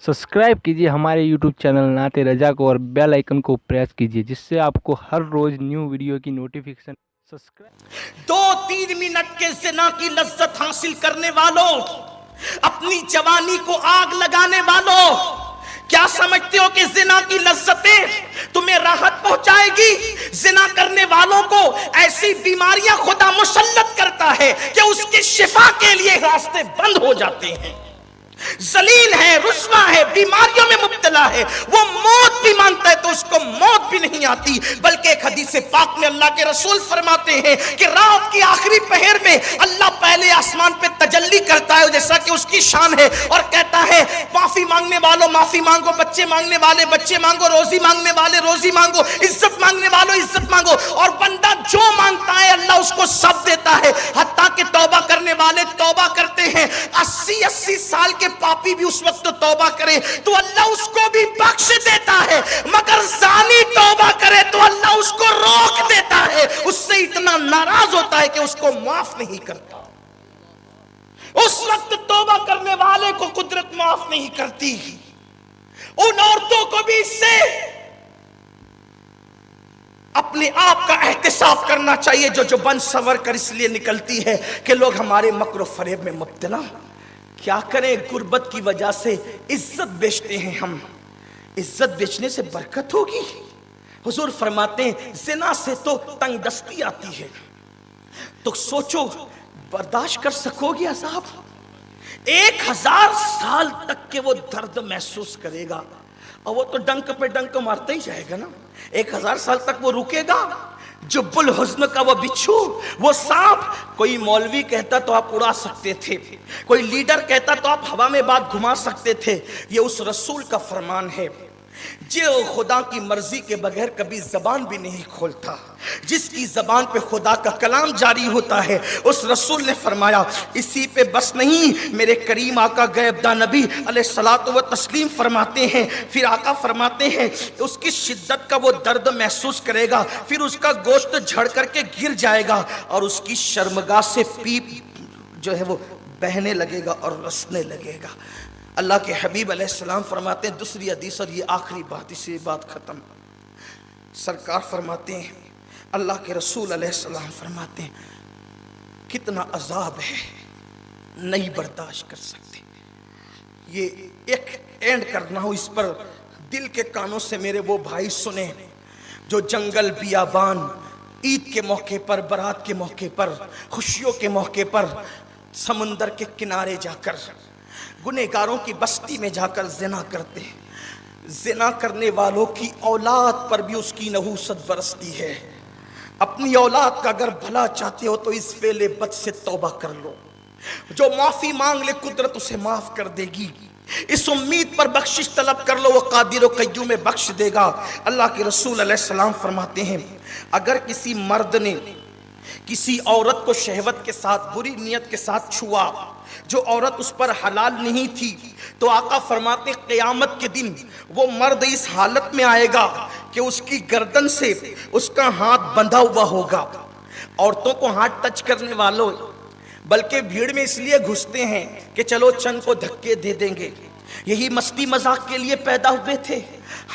Subscribe कीजिए हमारे YouTube channel नाते रजा को और बेल आइकन को प्रेस कीजिए जिससे आपको हर रोज न्यू वीडियो की नोटिफिकेशन। सब्सक्राइब 2-3 मिनट के ज़िना की लज्जत हासिल करने वालों, अपनी जवानी को आग लगाने वालों, क्या समझते हो कि ज़िना की लज्जतें तुम्हें राहत पहुंचाएगी? ज़िना करने वालों को ऐसी बीमारियां खुदा मुसल्लत करता है कि उसके शिफा के लिए रास्ते बंद हो जाते हैं। जलील है, रुस्वा है, बीमारियों में मुब्तला है, वो मौत भी मांगता है तो उसको मौत भी नहीं आती। बल्कि एक हदीस पाक में अल्लाह के रसूल फरमाते हैं कि रात की आखिरी पहर में अल्लाह पहले आसमान पे तजल्ली करता है जैसा कि उसकी शान है और कहता है माफी मांगने वालों माफी मांगो, बच्चे मांगने वाले बच्चे मांगो, रोजी मांगने वाले रोजी मांगो, इज्जत मांगने वालों इज्जत मांगो। और बंदा जो मांगता है अल्लाह उसको सब देता है, हत्ता कि तौबा करने वाले तौबा करते हैं। 80-80 साल के पापी भी उस वक्त तौबा करे तो अल्लाह उसको भी बख्श देता है, मगर ज़ानी तौबा करे तो अल्लाह उसको रोक देता है, उससे इतना नाराज होता है कि उसको माफ नहीं करता। उस वक्त तौबा करने वाले को कुदरत माफ नहीं करती। उन औरतों को भी इससे अपने आप का एहतिसाब करना चाहिए जो बन सवर कर इसलिए निकलती है कि लोग हमारे मक्र फरेब में मुब्तला। क्या करें, गुर्बत की वजह से इज्जत बेचते हैं हम। इज्जत बेचने से बरकत होगी? हुजूर फरमाते हैं ज़िना से तो तंगदस्ती आती है, तो सोचो बर्दाश्त कर सकोगे अज़ाब? 1000 साल तक के वो दर्द महसूस करेगा और वो तो डंक पे डंक मारता ही जाएगा ना। 1000 साल तक वो रुकेगा? जुब्बुल हुस्न का वो बिच्छू, वो सांप, कोई मौलवी कहता तो आप उड़ा सकते थे, कोई लीडर कहता तो आप हवा में बात घुमा सकते थे। ये उस रसूल का फरमान है जो खुदा की मर्जी के बगैर कभी जबान भी नहीं खोलता, जिसकी जबान पे खुदा का कलाम जारी होता है। उस रसूल ने फरमाया इसी पे बस नहीं, मेरे करीम आका गैबदा नबी अलैहिस्सलातु व तस्लीम फरमाते हैं, फिर आका फरमाते हैं उसकी शिद्दत का वो दर्द महसूस करेगा, फिर उसका गोश्त झड़ करके गिर जाएगा और उसकी शर्मगाह से पीप जो है वो बहने लगेगा और रसने लगेगा। अल्लाह के हबीब अलैहिस्सलाम फरमाते हैं दूसरी हदीस, और ये आखिरी बात, इससे बात खत्म। सरकार फरमाते हैं, अल्लाह के रसूल अलैहिस्सलाम फरमाते हैं कितना अजाब है, नहीं बर्दाश्त कर सकते। ये एक एंड करना हो, इस पर दिल के कानों से मेरे वो भाई सुने जो जंगल बियाबान ईद के मौके पर, बारात के मौके पर, खुशियों के मौके पर समुंदर के किनारे जाकर, गुनहगारों की बस्ती में जाकर ज़िना करते हैं। ज़िना करने वालों की औलाद पर भी उसकी नहूसत बरसती है। अपनी औलाद का अगर भला चाहते हो तो इस फेले बद से तौबा कर लो, जो माफ़ी मांग ले कुदरत उसे माफ़ कर देगी। इस उम्मीद पर बख्शिश तलब कर लो, वो कादिर व कय्यूम में बख्श देगा। अल्लाह के रसूल अलैहिस्सलाम फरमाते हैं अगर किसी मर्द ने किसी औरत को शहवत के साथ, बुरी नियत के साथ छुआ, जो औरत उस पर हलाल नहीं थी, तो आका फरमाते क़यामत के दिन वो मर्द इस हालत में आएगा कि उसकी गर्दन से उसका हाथ बंधा हुआ होगा। औरतों को हाथ टच करने वालों बल्कि भीड़ में इसलिए घुसते हैं कि चलो चंद को धक्के दे देंगे, यही मस्ती मजाक के लिए पैदा हुए थे।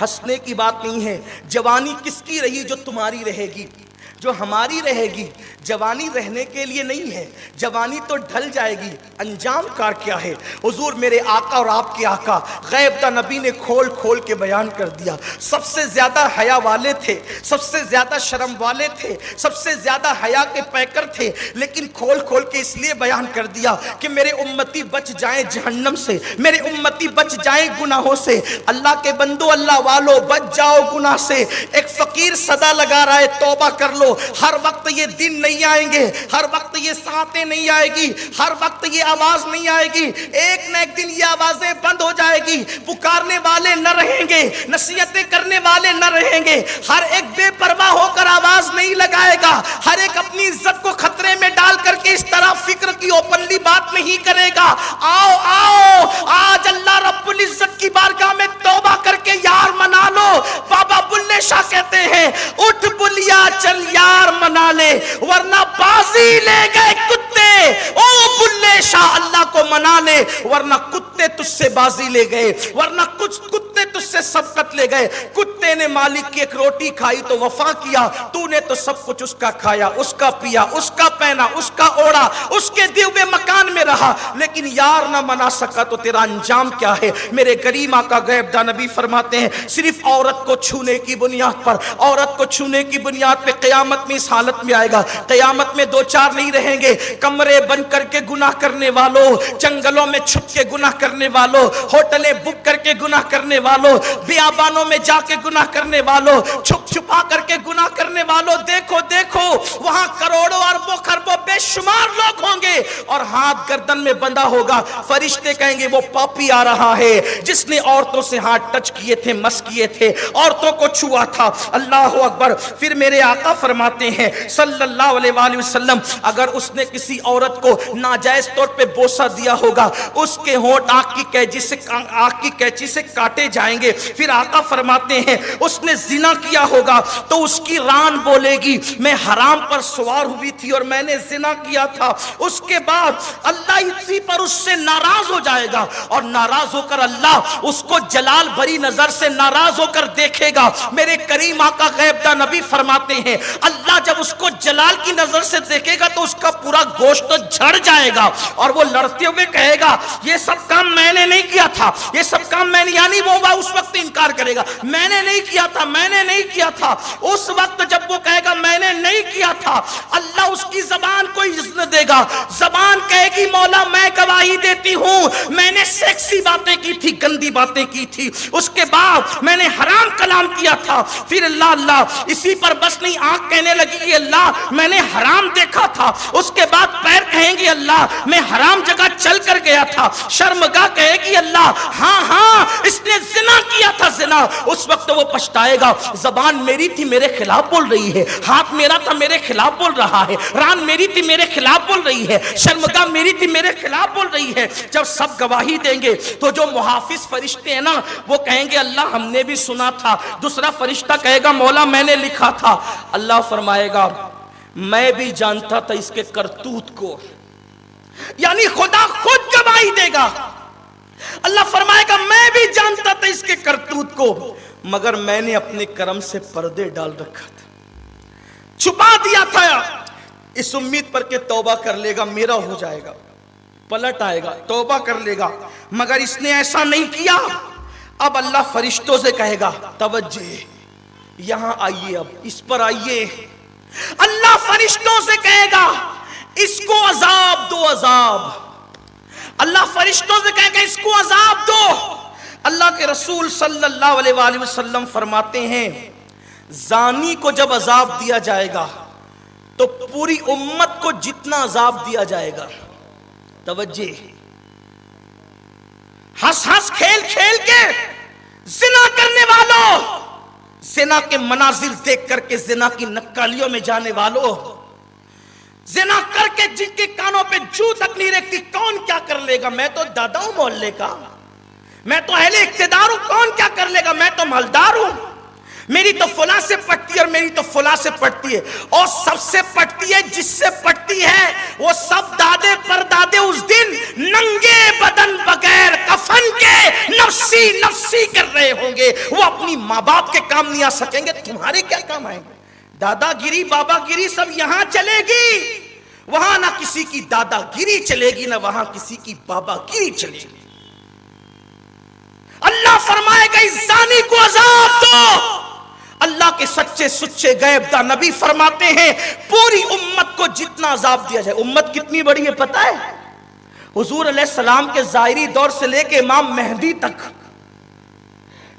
हंसने की बात नहीं है। जवानी किसकी रही? जो तुम्हारी रहेगी, जो हमारी रहेगी। जवानी रहने के लिए नहीं है, जवानी तो ढल जाएगी। अंजाम कार क्या है? हुजूर मेरे आका और आपके आका गैबदा नबी ने खोल खोल के बयान कर दिया। सबसे ज्यादा हया वाले थे, सबसे ज्यादा शर्म वाले थे, सबसे ज्यादा हया के पैकर थे, लेकिन खोल खोल के इसलिए बयान कर दिया कि मेरे उम्मती बच जाएं जहन्नम से, मेरे उम्मती बच जाएं गुनाहों से। अल्लाह के बंदो, अल्लाह वालों, बच जाओ गुनाह से। एक फकीर सदा लगा रहा है तौबा कर लो। हर वक्त ये दिन नहीं आएंगे, हर वक्त ये सातें नहीं आएगी, हर वक्त ये आवाज नहीं आएगी। एक न एक दिन ये आवाजें बंद हो जाएगी। पुकारने वाले न रहेंगे, नसीहतें करने वाले न रहेंगे। हर एक बेपरवाह होकर आवाज नहीं लगाएगा, हर एक अपनी इज्जत को खतरे में डाल करके इस तरह फिक्र की ओपनली बात नहीं करेगा। आओ आओ, आज अल्लाह रब्बुल इज्जत की बारगाह में तौबा करके यार मना लो। बाबा बुल्ले शाह कहते हैं उठ बुलिया चल यार मना ले, वरना बाजी ले गए कुत्ते। ओ बुल्ले शाह अल्लाह को मना ले, है, वरना कुत्ते तुझसे बाजी ले गए, वरना कुछ कुत्ते तुझसे सबकत ले गए। कुत्ते ने मालिक की एक रोटी खाई तो वफा किया, तूने तो सब कुछ उसका खाया, उसका पिया, उसका पहना, उसका ओढ़ा, उसके दिए हुए मकान में रहा, लेकिन यार ना मना सका तो तेरा अंजाम क्या है। मेरे करीम आका गैबदा नबी फरमाते हैं, सिर्फ औरत को छूने की बुनियाद पर, औरत को छूने की बुनियाद पे क़यामत में इस हालत में आएगा। क़यामत में दो चार नहीं रहेंगे, कमरे बंद करके गुनाह करने वालों, जंगलों में छुप के गुनाह करने वालों, होटलें बुक करके गुनाह करने वालों, बियाबानों में जाके गुनाह करने वालों, छुप छुपा करके गुनाह करने वालों, देखो देखो वहां करोड़ों अरबों खरबों बेशुमार लोग होंगे और हाथ गर्दन में बंधा होगा। फरिश्ते कहेंगे वो पापी आ रहा है जिसने औरतों से हाथ टच किए थे, मस किए थे, औरतों को छुआ था। अल्लाह अकबर। फिर मेरे आका फरमाते हैं सल्लल्लाहु अलैहि वसल्लम, अगर उसने किसी औरत को नाजायज तौर पे बोसा दिया होगा, उसके होंठ आग की कैंची से काटे जाएंगे। फिर आका फरमाते हैं उसने जिना किया होगा तो उसकी रान बोलेगी मैं हराम पर सवार हुई थी और मैंने जिना किया था। उसके बाद अल्लाह इसी पर उससे नाराज हो जाएगा और नाराज होकर अल्लाह उसको जलाल भरी नजर से नाराज होकर देखेगा। मेरे करीम आका गैबदा नबी फरमाते हैं अल्लाह जब उसको जलाल की नजर से देखेगा तो उसका पूरा गोश्त तो झड़ जाएगा और वो लड़ते हुए कहेगा ये सब काम मैंने नहीं किया था, ये सब काम मैंने, यानी वो उस वक्त इनकार करेगा मैंने नहीं किया था, मैंने नहीं किया था। उस वक्त जब वो कहेगा मैंने नहीं किया था, अल्लाह उसकी जबान को इज्जत देगा। जबान कहेगी मौला मैं गवाही देती हूं मैंने सेक्सी बातें की थी, गंदी बातें की थी, उसके बाद मैंने हराम कलाम किया था। फिर अल्लाह अल्लाह इसी पर बस नहीं, आंख कहने लगी अल्लाह मैंने हराम देखा था। उसके बाद पैर कहेंगे अल्लाह मैं हराम जगह चल कर गया था। शर्मगाह कहेगी अल्लाह हाँ हाँ इसने जिना किया था, जिना। उस वक्त वो पछताएगा जबान मेरी थी मेरे खिलाफ बोल रही है, हाथ मेरा था मेरे खिलाफ बोल रहा है, रान मेरी थी मेरे खिलाफ बोल रही है, शर्मगाह मेरी थी मेरे खिलाफ बोल रही है। जब सब गवाही देंगे तो जो मुहाफिज फरिश्ते हैं ना वो कहेंगे अल्लाह हमने भी सुना था। दूसरा फरिश्ता कहेगा मौला मैंने लिखा था। अल्लाह फरमाएगा मैं भी जानता था इसके करतूत को, यानी खुदा खुद गवाही देगा। अल्लाह फरमाएगा मैं भी जानता था इसके करतूत को, मगर मैंने अपने कर्म से पर्दे डाल रखा था, छुपा दिया था, इस उम्मीद पर के तौबा कर लेगा मेरा हो जाएगा, पलट आएगा, तौबा कर लेगा, मगर इसने ऐसा नहीं किया। अब अल्लाह फरिश्तों से कहेगा तवज्जे यहां आइए, अब इस पर आइए। अल्लाह फरिश्तों से कहेगा इसको अजाब दो, अजाब। अल्लाह फरिश्तों से कहेगा इसको अजाब दो। अल्लाह के रसूल सल्लल्लाहु अलैहि वसल्लम फरमाते हैं जानी को जब अजाब दिया जाएगा तो पूरी उम्मत को जितना अजाब दिया जाएगा, तवज्जे, हंस हंस खेल खेल के जिना करने वालों, जिना के मनाजिर देख करके जिना की नक्कालियों में जाने वालों, जिना करके जिनके कानों पे जू तक नहीं रखती, कौन क्या कर लेगा, मैं तो दादा हूं मोहल्ले का, मैं तो अहले इख्तिदार हूं, कौन क्या कर लेगा, मैं तो मालदार हूं, मेरी तो फुला से पटती है और मेरी तो फुला से पटती है, और सबसे पटती है जिससे पटती है वो सब दादे परदादे उस दिन नंगे बदन बगैर कफन के नफ्सी नफ्सी कर रहे होंगे। वो अपनी माँ बाप के काम नहीं आ सकेंगे, तुम्हारे क्या काम आएंगे। दादागिरी बाबागिरी सब यहां चलेगी, वहां ना किसी की दादागिरी चलेगी ना वहां किसी की बाबागिरी चलेगी। अल्लाह फरमाएगा इस जानी को अजाब दो। अल्लाह के सच्चे सुच्चे गैबदा नबी फरमाते हैं पूरी उम्मत को जितना अजाब दिया जाए। उम्मत कितनी बड़ी है पता है? हुजूर अलैहिस्सलाम के ज़ाहिरी दौर से लेके इमाम मेहदी तक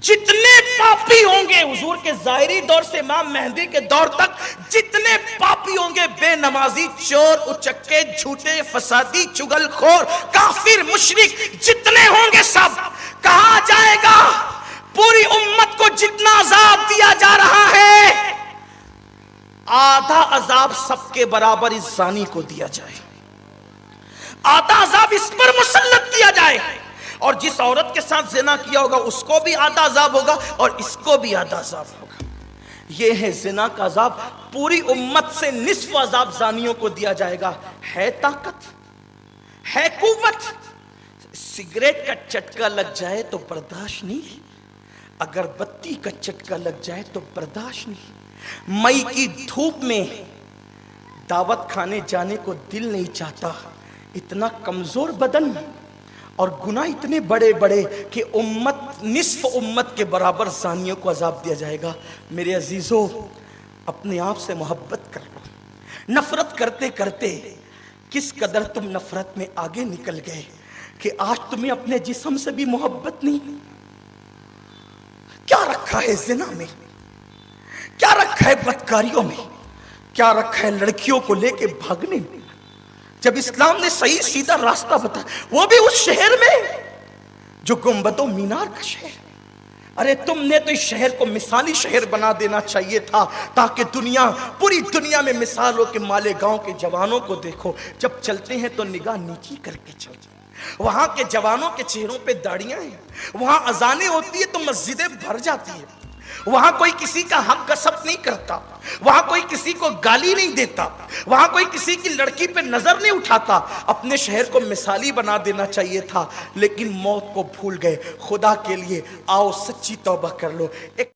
जितने पापी होंगे, हुजूर के ज़ाहिरी दौर से इमाम मेहदी के दौर तक जितने पापी होंगे, बेनमाजी, चोर, उचक्के, झूठे, फसादी, चुगलखोर, काफिर, मुशरिक जितने होंगे सब कहा जाएगा पूरी उम्मत को जितना अजाब दिया जा रहा है आधा अजाब सबके बराबर इस जानी को दिया जाए, आधा अजाब इस पर मुसल्लत किया जाए, और जिस औरत के साथ जिना किया होगा उसको भी आधा अजाब होगा और इसको भी आधा अजाब होगा। यह है जिना का अजाब। पूरी उम्मत से निस्फ अजाब जानियों को दिया जाएगा। है ताकत, है कुव्वत, सिगरेट का चटका लग जाए तो बर्दाश्त नहीं, अगरबत्ती का चटका लग जाए तो बर्दाश्त नहीं। मई की धूप में दावत खाने जाने को दिल नहीं चाहता, इतना कमजोर बदन और गुनाह इतने बड़े बड़े कि उम्मत, निस्फ उम्मत के बराबर ज़ानियों को अजाब दिया जाएगा। मेरे अजीजों, अपने आप से मोहब्बत कर लो। नफरत करते करते किस कदर तुम नफरत में आगे निकल गए कि आज तुम्हें अपने जिस्म से भी मोहब्बत नहीं। क्या रखा है जिना में, क्या रखा है बदकारियों में, क्या रखा है लड़कियों को लेके भागने में, जब इस्लाम ने सही सीधा रास्ता बताया, वो भी उस शहर में जो गुंबदों मीनार का शहर। अरे तुमने तो इस शहर को मिसाली शहर बना देना चाहिए था, ताकि दुनिया, पूरी दुनिया में मिसालों के मालेगांव के जवानों को देखो, जब चलते हैं तो निगाह नीची करके चलते। वहां के जवानों के चेहरों पे दाढ़ियां हैं, वहां अजानें होती है तो मस्जिदें भर जाती है, वहां कोई किसी का हक गसब नहीं करता, वहां कोई किसी को गाली नहीं देता, वहां कोई किसी की लड़की पे नजर नहीं उठाता। अपने शहर को मिसाली बना देना चाहिए था, लेकिन मौत को भूल गए। खुदा के लिए आओ सच्ची तौबा कर लो। एक